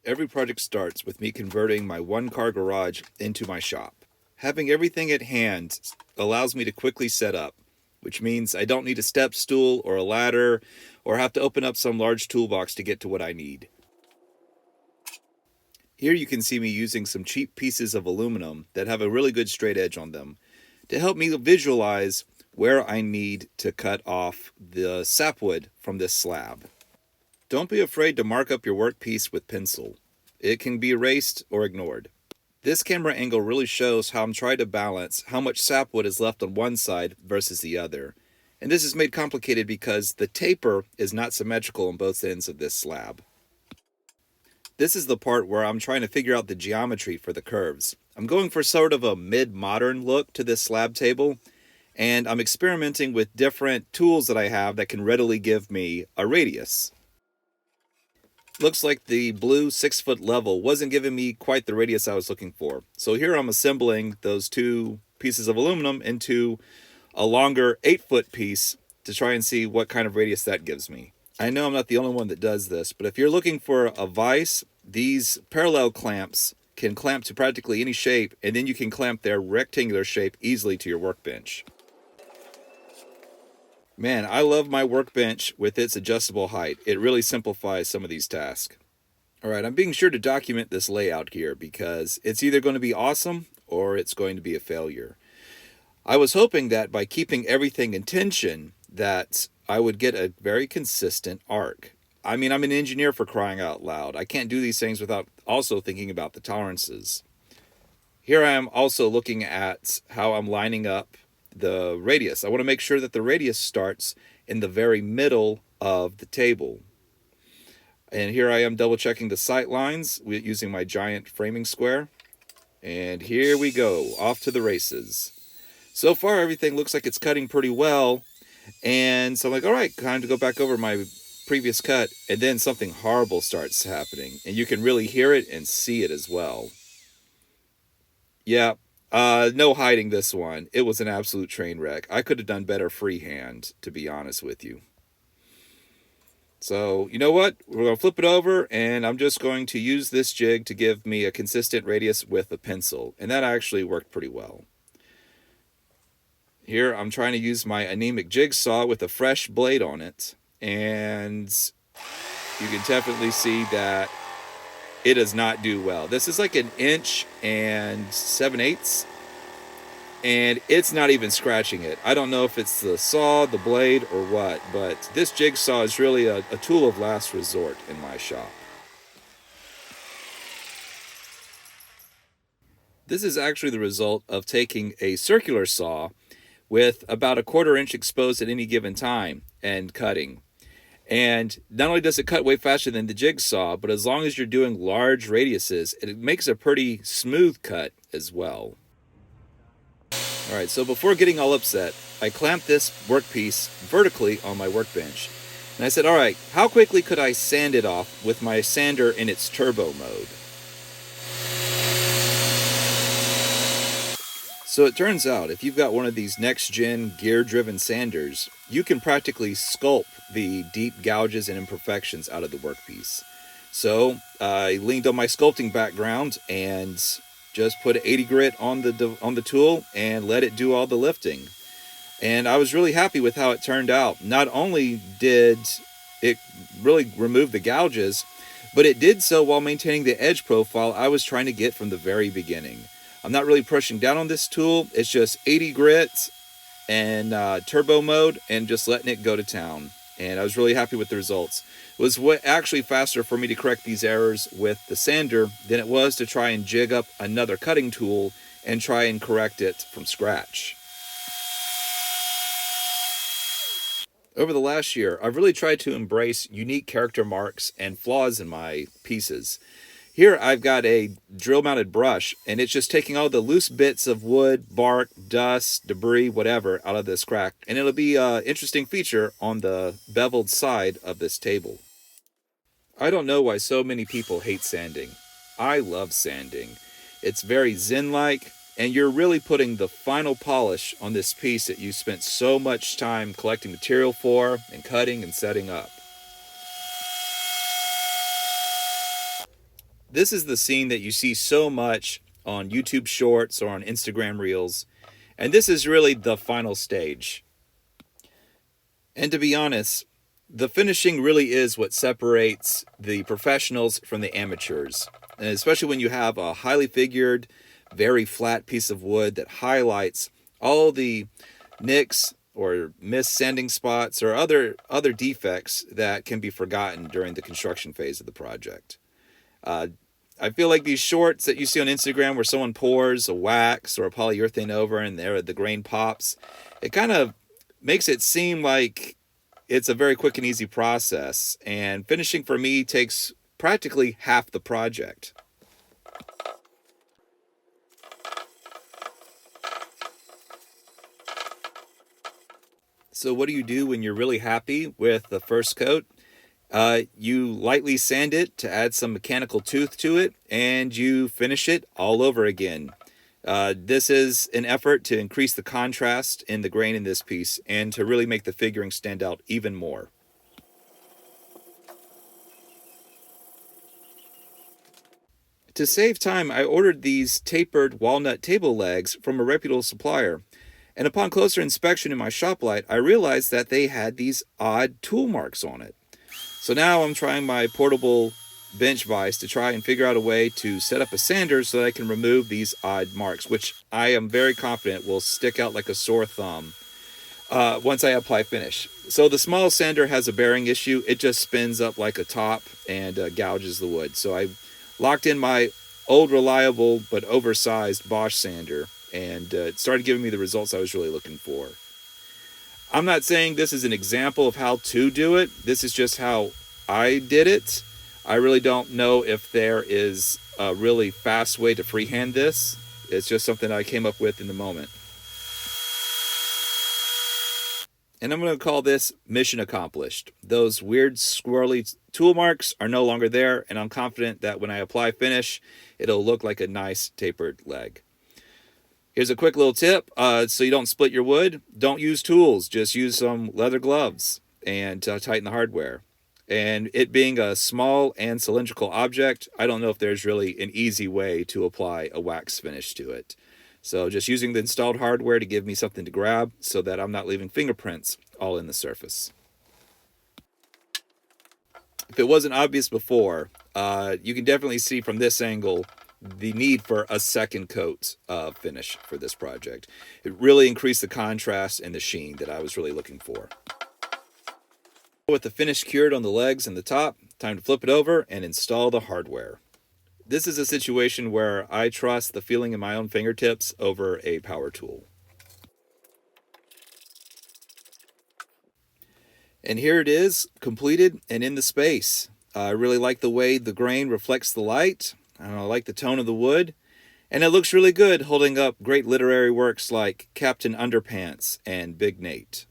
Every project starts with me converting my one-car garage into my shop. Having everything at hand allows me to quickly set up, which means I don't need a step stool or a ladder or have to open up some large toolbox to get to what I need. Here you can see me using some cheap pieces of aluminum that have a really good straight edge on them to help me visualize where I need to cut off the sapwood from this slab. Don't be afraid to mark up your workpiece with pencil. It can be erased or ignored. This camera angle really shows how I'm trying to balance how much sapwood is left on one side versus the other. And this is made complicated because the taper is not symmetrical on both ends of this slab. This is the part where I'm trying to figure out the geometry for the curves. I'm going for sort of a mid-modern look to this slab table, and I'm experimenting with different tools that I have that can readily give me a radius. Looks like the blue 6-foot level wasn't giving me quite the radius I was looking for. So here I'm assembling those two pieces of aluminum into a longer 8-foot piece to try and see what kind of radius that gives me. I know I'm not the only one that does this, but if you're looking for a vise, these parallel clamps can clamp to practically any shape, and then you can clamp their rectangular shape easily to your workbench. Man, I love my workbench with its adjustable height. It really simplifies some of these tasks. Alright, I'm being sure to document this layout here because it's either going to be awesome or it's going to be a failure. I was hoping that by keeping everything in tension that I would get a very consistent arc. I mean, I'm an engineer for crying out loud. I can't do these things without also thinking about the tolerances. Here I am also looking at how I'm lining up the radius. I want to make sure that the radius starts in the very middle of the table. And here I am double checking the sight lines using my giant framing square. And here we go, off to the races. So far everything looks like it's cutting pretty well. And so I'm like, all right, time to go back over my previous cut. And then something horrible starts happening. And you can really hear it and see it as well. Yeah, no hiding this one. It was an absolute train wreck. I could have done better freehand, to be honest with you. So, you know what? We're going to flip it over, and I'm just going to use this jig to give me a consistent radius with a pencil. And that actually worked pretty well. Here, I'm trying to use my anemic jigsaw with a fresh blade on it. And you can definitely see that it does not do well. This is like 1 7/8 and it's not even scratching it. I don't know if it's the saw, the blade, or what, but this jigsaw is really a tool of last resort in my shop. This is actually the result of taking a circular saw with about a 1/4 inch exposed at any given time and cutting. And not only does it cut way faster than the jigsaw, but as long as you're doing large radiuses, it makes a pretty smooth cut as well. Alright, so before getting all upset, I clamped this workpiece vertically on my workbench. And I said, alright, how quickly could I sand it off with my sander in its turbo mode? So it turns out, if you've got one of these next-gen gear-driven sanders, you can practically sculpt the deep gouges and imperfections out of the workpiece. So I leaned on my sculpting background and just put 80 grit on the tool and let it do all the lifting. And I was really happy with how it turned out. Not only did it really remove the gouges, but it did so while maintaining the edge profile I was trying to get from the very beginning. I'm not really pushing down on this tool. It's just 80 grit and turbo mode and just letting it go to town. And I was really happy with the results. It was actually faster for me to correct these errors with the sander than it was to try and jig up another cutting tool and try and correct it from scratch. Over the last year, I've really tried to embrace unique character marks and flaws in my pieces. Here I've got a drill-mounted brush, and it's just taking all the loose bits of wood, bark, dust, debris, whatever, out of this crack. And it'll be an interesting feature on the beveled side of this table. I don't know why so many people hate sanding. I love sanding. It's very zen-like, and you're really putting the final polish on this piece that you spent so much time collecting material for and cutting and setting up. This is the scene that you see so much on YouTube Shorts or on Instagram Reels, and this is really the final stage. And to be honest, the finishing really is what separates the professionals from the amateurs. And especially when you have a highly figured, very flat piece of wood that highlights all the nicks or missed sanding spots or other defects that can be forgotten during the construction phase of the project. I feel like these shorts that you see on Instagram where someone pours a wax or a polyurethane over and there the grain pops, it kind of makes it seem like it's a very quick and easy process, and finishing for me takes practically half the project. So what do you do when you're really happy with the first coat? You lightly sand it to add some mechanical tooth to it, and you finish it all over again. This is an effort to increase the contrast in the grain in this piece and to really make the figuring stand out even more. To save time, I ordered these tapered walnut table legs from a reputable supplier. And upon closer inspection in my shop light, I realized that they had these odd tool marks on it. So now I'm trying my portable bench vise to try and figure out a way to set up a sander so that I can remove these odd marks, which I am very confident will stick out like a sore thumb once I apply finish. So the small sander has a bearing issue. It just spins up like a top and gouges the wood. So I locked in my old reliable but oversized Bosch sander, and it started giving me the results I was really looking for. I'm not saying this is an example of how to do it. This is just how I did it. I really don't know if there is a really fast way to freehand this. It's just something I came up with in the moment. And I'm going to call this mission accomplished. Those weird squirrely tool marks are no longer there, and I'm confident that when I apply finish, it'll look like a nice tapered leg. Here's a quick little tip, so you don't split your wood. Don't use tools, just use some leather gloves and tighten the hardware. And it being a small and cylindrical object, I don't know if there's really an easy way to apply a wax finish to it. So just using the installed hardware to give me something to grab so that I'm not leaving fingerprints all in the surface. If it wasn't obvious before, you can definitely see from this angle the need for a second coat finish for this project. It really increased the contrast and the sheen that I was really looking for. With the finish cured on the legs and the top, time to flip it over and install the hardware. This is a situation where I trust the feeling in my own fingertips over a power tool. And here it is, completed and in the space. I really like the way the grain reflects the light. I like the tone of the wood. And it looks really good holding up great literary works like Captain Underpants and Big Nate.